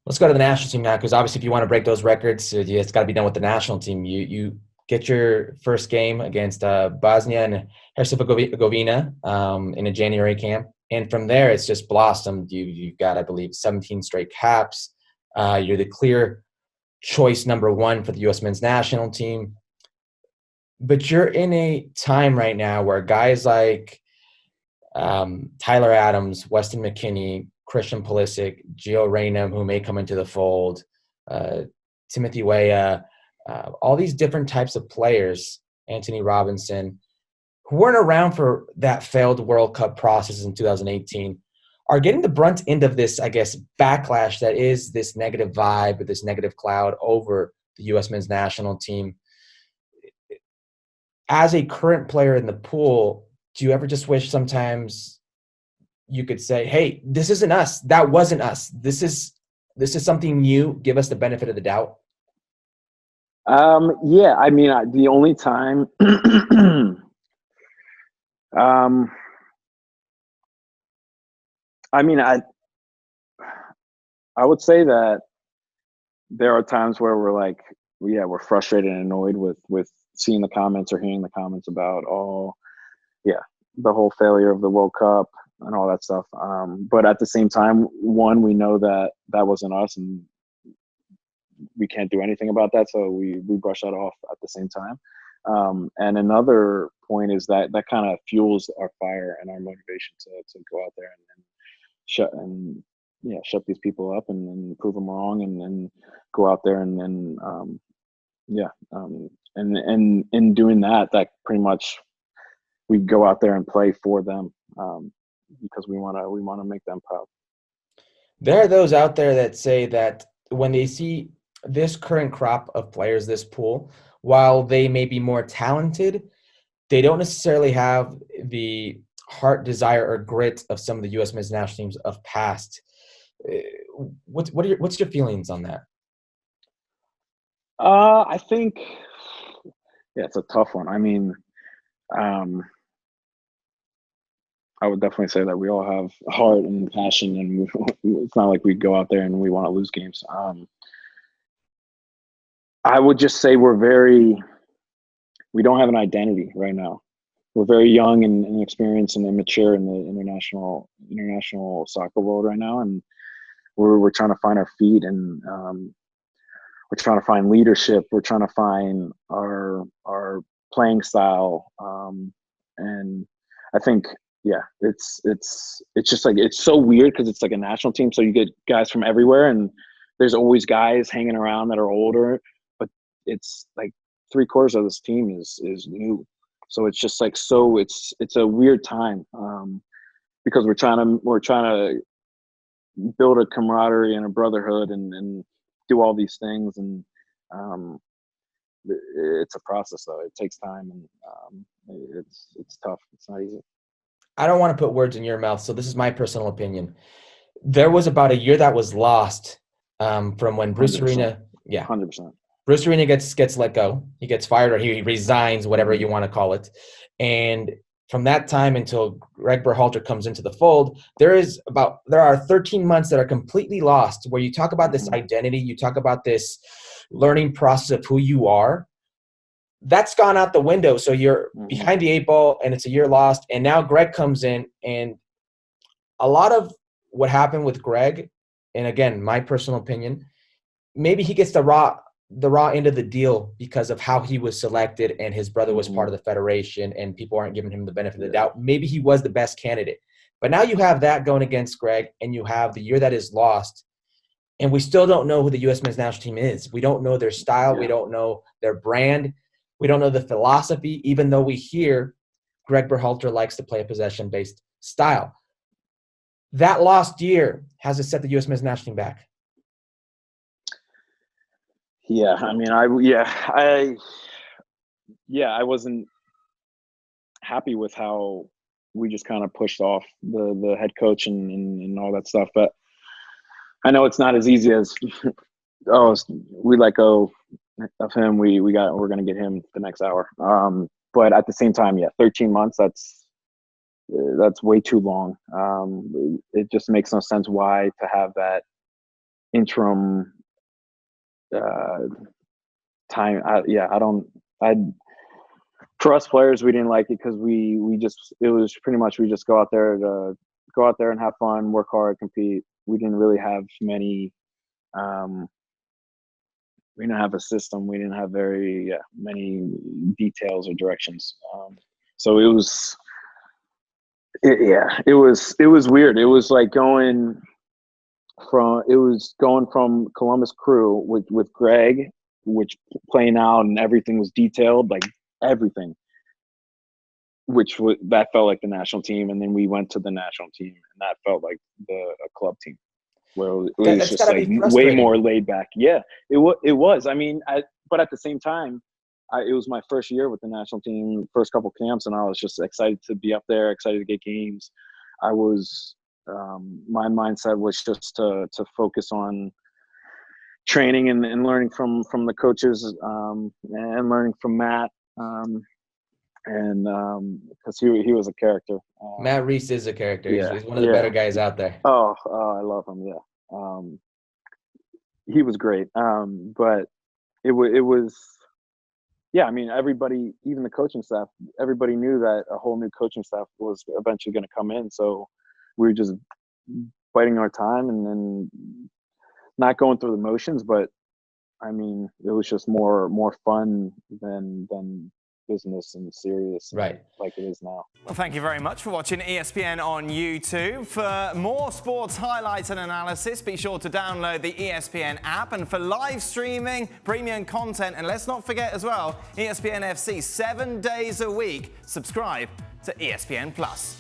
Let's go to the national team now, because obviously if you want to break those records, it's got to be done with the national team. You get your first game against Bosnia and Herzegovina in a January camp. And from there, it's just blossomed. You've got, I believe, 17 straight caps. You're the clear choice number one for the U.S. men's national team. But you're in a time right now where guys like Tyler Adams, Weston McKennie, Christian Pulisic, Gio Reyna, who may come into the fold, Timothy Weah, all these different types of players, Anthony Robinson, who weren't around for that failed World Cup process in 2018, are getting the brunt end of this, I guess, backlash that is this negative vibe, this negative cloud over the U.S. men's national team. As a current player in the pool, do you ever just wish sometimes you could say, hey, this isn't us. That wasn't us. This is something new. Give us the benefit of the doubt. Yeah, I mean, the only time, I mean, I would say that there are times where we're like, yeah, we're frustrated and annoyed with seeing the comments or hearing the comments about, oh, yeah, the whole failure of the World Cup and all that stuff. But at the same time, one, we know that wasn't us and we can't do anything about that. So we brush that off at the same time. And another point is that kind of fuels our fire and our motivation to go out there and shut these people up and prove them wrong and go out there and in doing that pretty much we go out there and play for them because we want to make them proud. There are those out there that say that when they see this current crop of players, this pool, while they may be more talented, they don't necessarily have the heart, desire, or grit of some of the U.S. men's national teams of past. What's your feelings on that? I think, yeah, it's a tough one. I mean, I would definitely say that we all have heart and passion, and it's not like we go out there and we want to lose games. I would just say we don't have an identity right now. We're very young and inexperienced and immature in the international soccer world right now, and we're trying to find our feet, and we're trying to find leadership. We're trying to find our playing style, and I think, yeah, it's just like, it's so weird because it's like a national team, so you get guys from everywhere, and there's always guys hanging around that are older, but it's like 3/4 of this team is new. So it's just like, it's a weird time because we're trying to build a camaraderie and a brotherhood and do all these things, and it's a process though. It takes time, and it's tough. It's not easy. I don't want to put words in your mouth, so this is my personal opinion. There was about a year that was lost from when Bruce 100%. Arena, 100%. Bruce Arena gets let go. He gets fired, or he resigns, whatever you want to call it. And from that time until Gregg Berhalter comes into the fold, there are 13 months that are completely lost, where you talk about this identity, you talk about this learning process of who you are. That's gone out the window. So you're behind the 8 ball, and it's a year lost. And now Gregg comes in, and a lot of what happened with Gregg, and again, my personal opinion, maybe he gets the raw end of the deal because of how he was selected, and his brother was part of the federation, and people aren't giving him the benefit of the doubt. Maybe he was the best candidate. But now you have that going against Gregg, and you have the year that is lost, and we still don't know who the U.S. men's national team is. We don't know their style. We don't know their brand. We don't know the philosophy, even though we hear Gregg Berhalter likes to play a possession-based style. That lost year, has it set the U.S. men's national team back? Yeah, I mean, I wasn't happy with how we just kind of pushed off the head coach and all that stuff. But I know it's not as easy as, we let go of him. We're going to get him the next hour. But at the same time, 13 months, that's way too long. It just makes no sense why to have that interim time. For us players, we didn't like it because it was pretty much we just go out there and have fun, work hard, compete. We didn't really have many. We didn't have a system. We didn't have very many details or directions. So it was weird. It was like going from Columbus Crew with Gregg, which playing out and everything was detailed, like everything, that felt like the national team. And then we went to the national team, and that felt like a club team, where it was just like way more laid back. Yeah, it was. I mean, but at the same time, it was my first year with the national team, first couple camps, and I was just excited to be up there, excited to get games. I was, my mindset was just to focus on training and learning from the coaches, and learning from Matt, and because he was a character. Matt Reese is a character. Yeah, he's one of the better guys out there. Oh, I love him. Yeah, he was great. But it was. Yeah, I mean, everybody, even the coaching staff, everybody knew that a whole new coaching staff was eventually going to come in. So we were just biding our time and then not going through the motions. But I mean, it was just more fun than business and serious, right, like it is now. Well, thank you very much for watching ESPN on YouTube. For more sports highlights and analysis, be sure to download the ESPN app. And for live streaming, premium content, and let's not forget as well, ESPN FC 7 days a week. Subscribe to ESPN Plus.